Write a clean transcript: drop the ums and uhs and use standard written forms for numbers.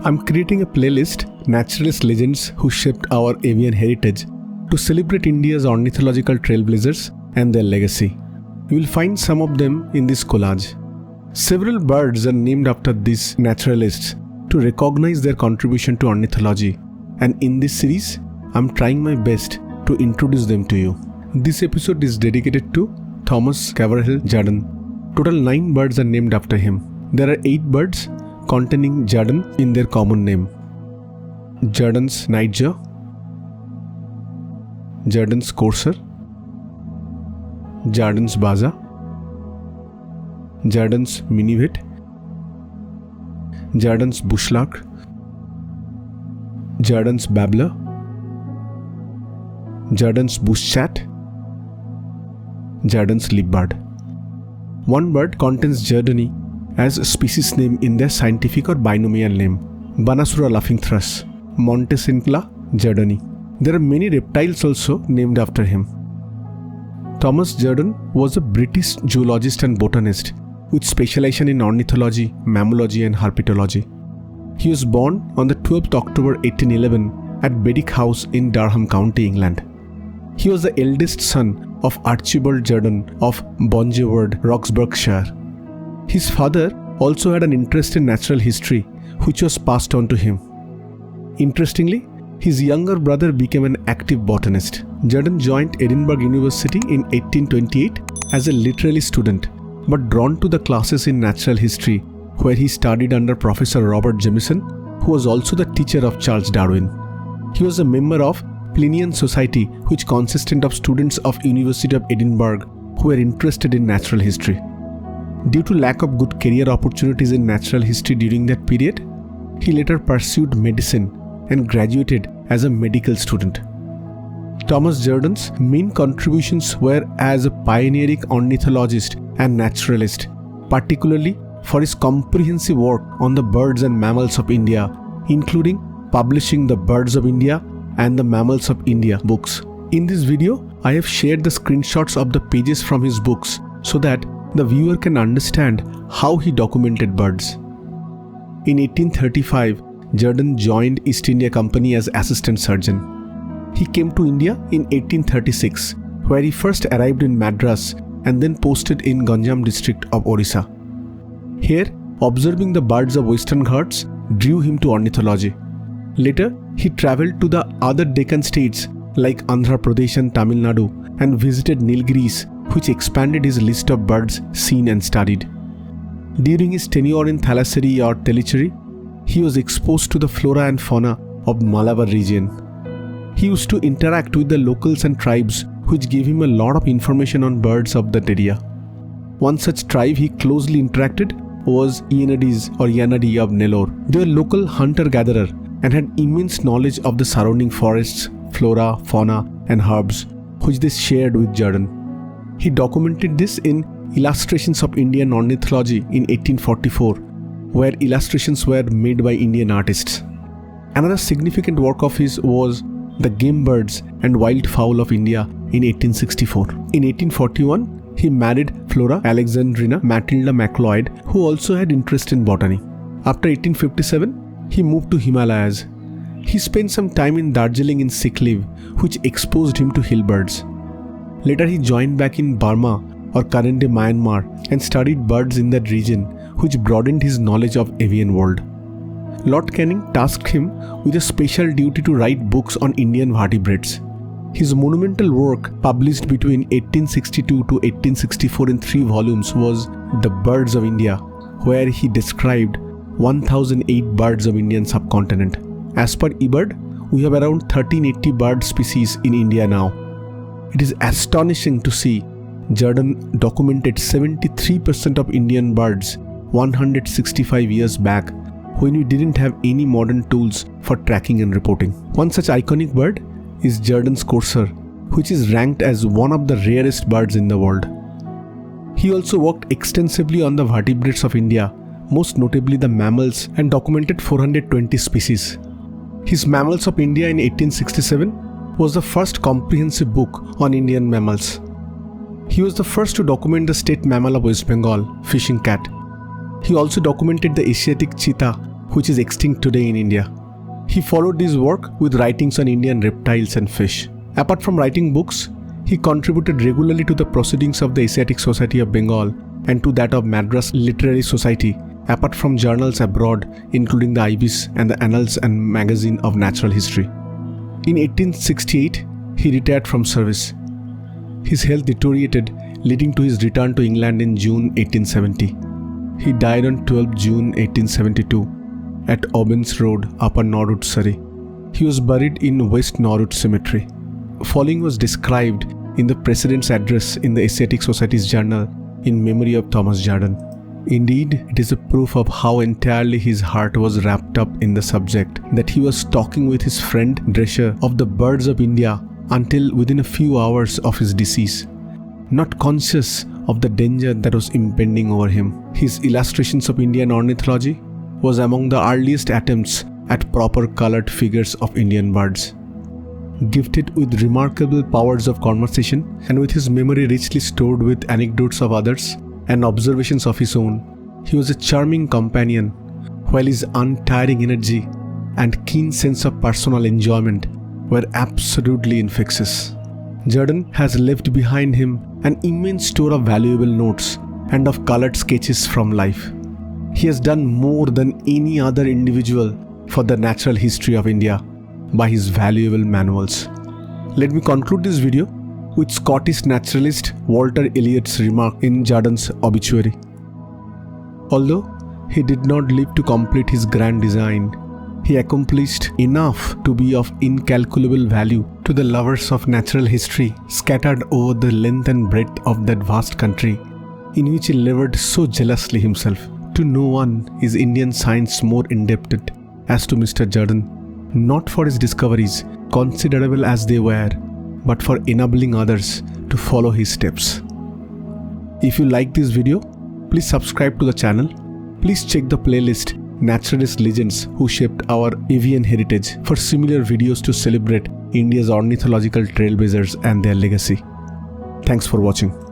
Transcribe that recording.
I'm creating a playlist, Naturalist Legends Who Shaped Our Avian Heritage, to celebrate India's ornithological trailblazers and their legacy. You will find some of them in this collage. Several birds are named after these naturalists to recognize their contribution to ornithology, and in this series, I'm trying my best to introduce them to you. This episode is dedicated to Thomas Caverhill Jerdon. Total 9 birds are named after him. There are 8 birds containing Jerdon in their common name. Jerdon's nightjar, Jerdon's courser, Jerdon's baza, Jerdon's minivet, Jerdon's bushlark, Jerdon's babbler, Jerdon's bush chat, Jerdon's leopard. One bird contains Jerdoni as a species name in their scientific or binomial name. Banasura laughing thrush, Montesincla jerdoni. There are many reptiles also named after him. Thomas Jerdon was a British zoologist and botanist with specialization in ornithology, mammalogy and herpetology. He was born on the 12th October 1811 at Beddick House in Durham County, England. He was the eldest son of Archibald Jerdon of Bonjeward, Roxburghshire. His father also had an interest in natural history, which was passed on to him. Interestingly, his younger brother became an active botanist. Jerdon joined Edinburgh University in 1828 as a literary student, but drawn to the classes in natural history, where he studied under Professor Robert Jamieson, who was also the teacher of Charles Darwin. He was a member of Plinian Society, which consisted of students of University of Edinburgh who were interested in natural history. Due to lack of good career opportunities in natural history during that period, he later pursued medicine and graduated as a medical student. Thomas Jerdon's main contributions were as a pioneering ornithologist and naturalist, particularly for his comprehensive work on the birds and mammals of India, including publishing the Birds of India and the Mammals of India books. In this video, I have shared the screenshots of the pages from his books so that the viewer can understand how he documented birds. In 1835, Jerdon joined East India Company as assistant surgeon. He came to India in 1836, where he first arrived in Madras and then posted in Ganjam district of Orissa. Here, observing the birds of Western Ghats drew him to ornithology. Later, he travelled to the other Deccan states like Andhra Pradesh and Tamil Nadu and visited Nilgiris, which expanded his list of birds seen and studied. During his tenure in Thalassery or Tellicherry, he was exposed to the flora and fauna of Malabar region. He used to interact with the locals and tribes, which gave him a lot of information on birds of that area. One such tribe he closely interacted was Yanadis or Yanadi of Nellore. They were local hunter-gatherer and had immense knowledge of the surrounding forests, flora, fauna and herbs, which they shared with Jerdon. He documented this in Illustrations of Indian Ornithology in 1844, where illustrations were made by Indian artists. Another significant work of his was The Game Birds and Wild Fowl of India in 1864. In 1841, he married Flora Alexandrina Matilda Macleod, who also had interest in botany. After 1857, he moved to Himalayas. He spent some time in Darjeeling in sick leave, which exposed him to hill birds. Later he joined back in Burma or current-day Myanmar and studied birds in that region, which broadened his knowledge of avian world. Lord Canning tasked him with a special duty to write books on Indian vertebrates. His monumental work, published between 1862 to 1864 in 3 volumes, was The Birds of India, where he described 1008 birds of Indian subcontinent. As per eBird, we have around 1380 bird species in India now. It is astonishing to see Jerdon documented 73% of Indian birds 165 years back, when we didn't have any modern tools for tracking and reporting. One such iconic bird is Jerdon's courser, which is ranked as one of the rarest birds in the world. He also worked extensively on the vertebrates of India, most notably the mammals, and documented 420 species. His Mammals of India in 1867 was the first comprehensive book on Indian mammals. He was the first to document the state mammal of West Bengal, fishing cat. He also documented the Asiatic cheetah, which is extinct today in India. He followed this work with writings on Indian reptiles and fish. Apart from writing books, he contributed regularly to the proceedings of the Asiatic Society of Bengal and to that of Madras Literary Society, apart from journals abroad including the Ibis and the Annals and Magazine of Natural History. In 1868, he retired from service. His health deteriorated, leading to his return to England in June 1870. He died on 12 June 1872 at Aubens Road, Upper Norwood, Surrey. He was buried in West Norwood Cemetery. Following was described in the President's address in the Asiatic Society's journal in memory of Thomas Jerdon. Indeed, it is a proof of how entirely his heart was wrapped up in the subject that he was talking with his friend Drescher of the birds of India until within a few hours of his decease, not conscious of the danger that was impending over him. His illustrations of Indian ornithology was among the earliest attempts at proper colored figures of Indian birds. Gifted with remarkable powers of conversation and with his memory richly stored with anecdotes of others and observations of his own, he was a charming companion, while his untiring energy and keen sense of personal enjoyment were absolutely infectious. Jerdon has left behind him an immense store of valuable notes and of colored sketches from life. He has done more than any other individual for the natural history of India by his valuable manuals. Let me conclude this video with Scottish naturalist Walter Elliott's remark in Jerdon's obituary. Although he did not live to complete his grand design, he accomplished enough to be of incalculable value to the lovers of natural history scattered over the length and breadth of that vast country in which he labored so jealously himself. To no one is Indian science more indebted as to Mr. Jerdon, not for his discoveries, considerable as they were, but for enabling others to follow his steps. If you like this video, please subscribe to the channel. Please check the playlist Naturalist Legends Who Shaped Our Avian Heritage for similar videos to celebrate India's ornithological trailblazers and their legacy. Thanks for watching.